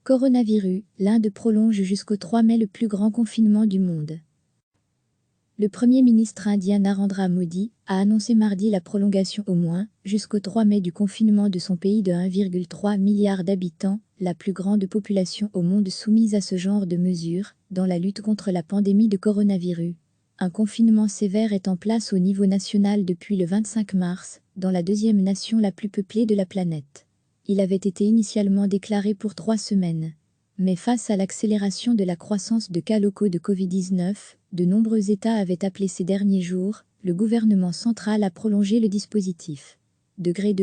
Coronavirus, l'Inde prolonge jusqu'au 3 mai le plus grand confinement du monde. Le Premier ministre indien Narendra Modi a annoncé mardi la prolongation au moins jusqu'au 3 mai du confinement de son pays de 1,3 milliard d'habitants, la plus grande population au monde soumise à ce genre de mesures, dans la lutte contre la pandémie de coronavirus. Un confinement sévère est en place au niveau national depuis le 25 mars, dans la deuxième nation la plus peuplée de la planète. Il avait été initialement déclaré pour 3 semaines. Mais face à l'accélération de la croissance de cas locaux de Covid-19, de nombreux États avaient appelé ces derniers jours le gouvernement central à prolonger le dispositif. Degré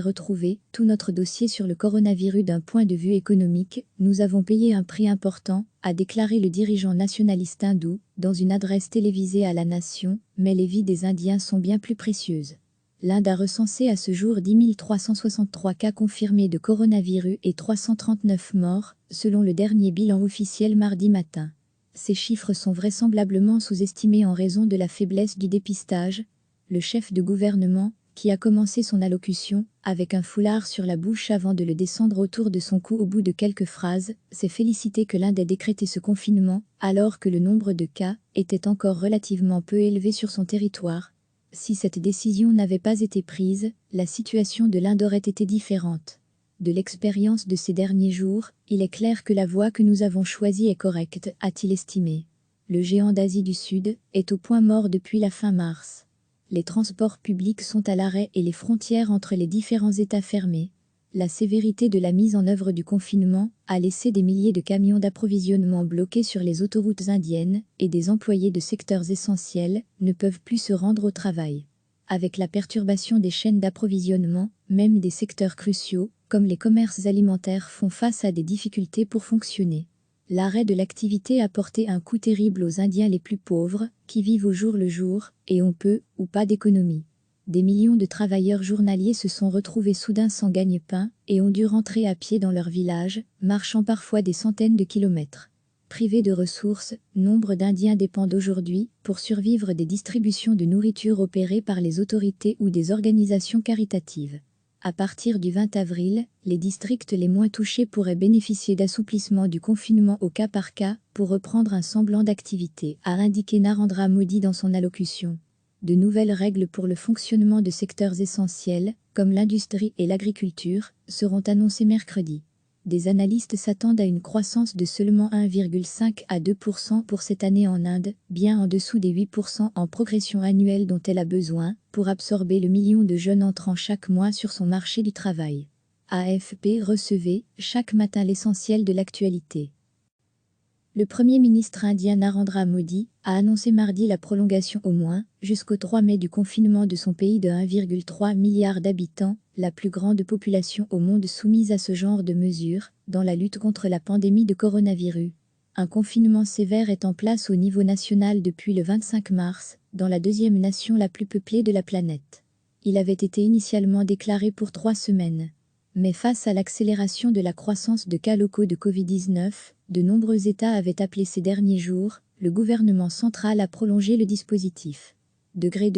retrouvé, tout notre dossier sur le coronavirus d'un point de vue économique, nous avons payé un prix important, a déclaré le dirigeant nationaliste hindou, dans une adresse télévisée à la nation, mais les vies des Indiens sont bien plus précieuses. L'Inde a recensé à ce jour 10 363 cas confirmés de coronavirus et 339 morts, selon le dernier bilan officiel mardi matin. Ces chiffres sont vraisemblablement sous-estimés en raison de la faiblesse du dépistage. Le chef de gouvernement, qui a commencé son allocution avec un foulard sur la bouche avant de le descendre autour de son cou au bout de quelques phrases, s'est félicité que l'Inde ait décrété ce confinement, alors que le nombre de cas était encore relativement peu élevé sur son territoire. Si cette décision n'avait pas été prise, la situation de l'Inde aurait été différente. De l'expérience de ces derniers jours, il est clair que la voie que nous avons choisie est correcte, a-t-il estimé. Le géant d'Asie du Sud est au point mort depuis la fin mars. Les transports publics sont à l'arrêt et les frontières entre les différents États fermées. La sévérité de la mise en œuvre du confinement a laissé des milliers de camions d'approvisionnement bloqués sur les autoroutes indiennes et des employés de secteurs essentiels ne peuvent plus se rendre au travail. Avec la perturbation des chaînes d'approvisionnement, même des secteurs cruciaux, comme les commerces alimentaires, font face à des difficultés pour fonctionner. L'arrêt de l'activité a porté un coup terrible aux Indiens les plus pauvres, qui vivent au jour le jour et ont peu ou pas d'économie. Des millions de travailleurs journaliers se sont retrouvés soudain sans gagne-pain et ont dû rentrer à pied dans leur village, marchant parfois des centaines de kilomètres. Privés de ressources, nombre d'Indiens dépendent aujourd'hui, pour survivre, des distributions de nourriture opérées par les autorités ou des organisations caritatives. À partir du 20 avril, les districts les moins touchés pourraient bénéficier d'assouplissement du confinement au cas par cas pour reprendre un semblant d'activité, a indiqué Narendra Modi dans son allocution. De nouvelles règles pour le fonctionnement de secteurs essentiels, comme l'industrie et l'agriculture, seront annoncées mercredi. Des analystes s'attendent à une croissance de seulement 1,5 à 2% pour cette année en Inde, bien en dessous des 8% en progression annuelle dont elle a besoin pour absorber le million de jeunes entrants chaque mois sur son marché du travail. AFP recevait chaque matin l'essentiel de l'actualité. Le Premier ministre indien Narendra Modi a annoncé mardi la prolongation au moins jusqu'au 3 mai du confinement de son pays de 1,3 milliard d'habitants, la plus grande population au monde soumise à ce genre de mesures, dans la lutte contre la pandémie de coronavirus. Un confinement sévère est en place au niveau national depuis le 25 mars, dans la deuxième nation la plus peuplée de la planète. Il avait été initialement déclaré pour 3 semaines. Mais face à l'accélération de la croissance de cas locaux de Covid-19, de nombreux États avaient appelé ces derniers jours le gouvernement central à prolonger le dispositif. Degré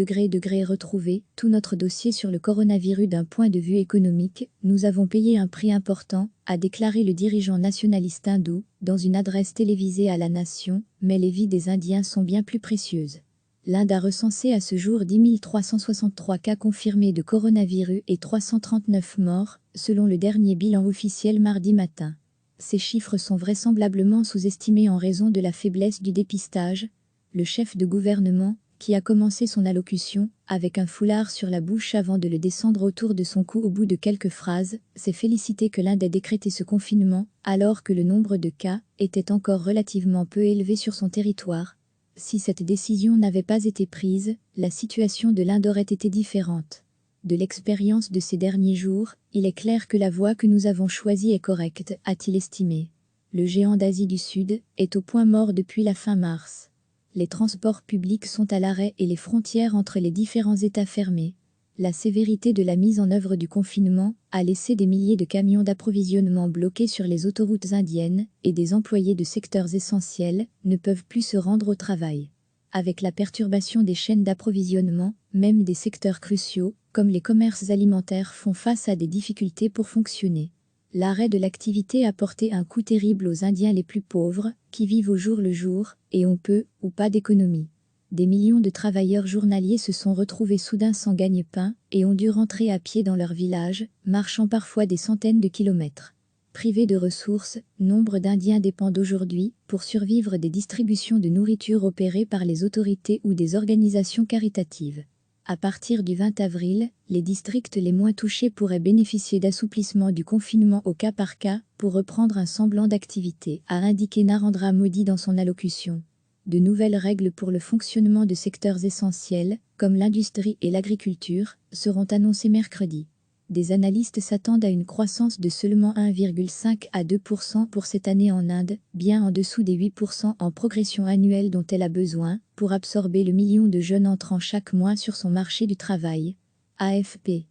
retrouvé, tout notre dossier sur le coronavirus d'un point de vue économique, nous avons payé un prix important, a déclaré le dirigeant nationaliste hindou, dans une adresse télévisée à la nation, mais les vies des Indiens sont bien plus précieuses. L'Inde a recensé à ce jour 10 363 cas confirmés de coronavirus et 339 morts, selon le dernier bilan officiel mardi matin. Ces chiffres sont vraisemblablement sous-estimés en raison de la faiblesse du dépistage. Le chef de gouvernement, qui a commencé son allocution avec un foulard sur la bouche avant de le descendre autour de son cou au bout de quelques phrases, s'est félicité que l'Inde ait décrété ce confinement, alors que le nombre de cas était encore relativement peu élevé sur son territoire. Si cette décision n'avait pas été prise, la situation de l'Inde aurait été différente. De l'expérience de ces derniers jours, il est clair que la voie que nous avons choisie est correcte, a-t-il estimé. Le géant d'Asie du Sud est au point mort depuis la fin mars. Les transports publics sont à l'arrêt et les frontières entre les différents États fermées. La sévérité de la mise en œuvre du confinement a laissé des milliers de camions d'approvisionnement bloqués sur les autoroutes indiennes et des employés de secteurs essentiels ne peuvent plus se rendre au travail. Avec la perturbation des chaînes d'approvisionnement, même des secteurs cruciaux, comme les commerces alimentaires, font face à des difficultés pour fonctionner. L'arrêt de l'activité a porté un coup terrible aux Indiens les plus pauvres, qui vivent au jour le jour, et ont peu ou pas d'économie. Des millions de travailleurs journaliers se sont retrouvés soudain sans gagne-pain et ont dû rentrer à pied dans leur village, marchant parfois des centaines de kilomètres. Privés de ressources, nombre d'Indiens dépendent aujourd'hui, pour survivre, des distributions de nourriture opérées par les autorités ou des organisations caritatives. À partir du 20 avril, les districts les moins touchés pourraient bénéficier d'assouplissement du confinement au cas par cas pour reprendre un semblant d'activité, a indiqué Narendra Modi dans son allocution. De nouvelles règles pour le fonctionnement de secteurs essentiels, comme l'industrie et l'agriculture, seront annoncées mercredi. Des analystes s'attendent à une croissance de seulement 1,5 à 2% pour cette année en Inde, bien en dessous des 8% en progression annuelle dont elle a besoin pour absorber le million de jeunes entrants chaque mois sur son marché du travail. AFP.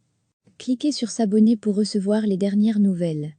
Cliquez sur s'abonner pour recevoir les dernières nouvelles.